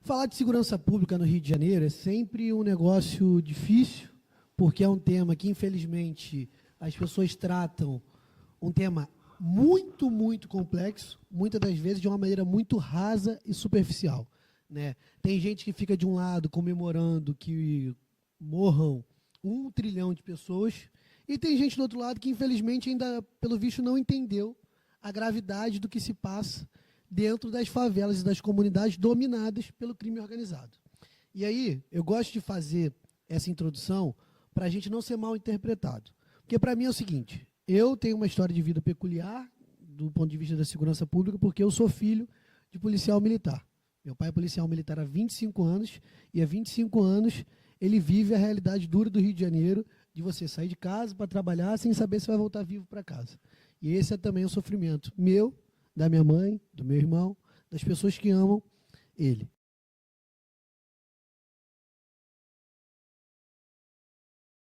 Falar de segurança pública no Rio de Janeiro é sempre um negócio difícil, porque é um tema que, infelizmente, as pessoas tratam um tema muito, muito complexo, muitas das vezes de uma maneira muito rasa e superficial, né? Tem gente que fica de um lado comemorando que morram 1 trilhão de pessoas, e tem gente do outro lado que, infelizmente, ainda, pelo visto, não entendeu a gravidade do que se passa dentro das favelas e das comunidades dominadas pelo crime organizado. E aí, eu gosto de fazer essa introdução para a gente não ser mal interpretado. Porque, para mim, é o seguinte, eu tenho uma história de vida peculiar do ponto de vista da segurança pública, porque eu sou filho de policial militar. Meu pai é policial militar há 25 anos, e há 25 anos ele vive a realidade dura do Rio de Janeiro, de você sair de casa para trabalhar sem saber se vai voltar vivo para casa. E esse é também o sofrimento meu, da minha mãe, do meu irmão, das pessoas que amam ele.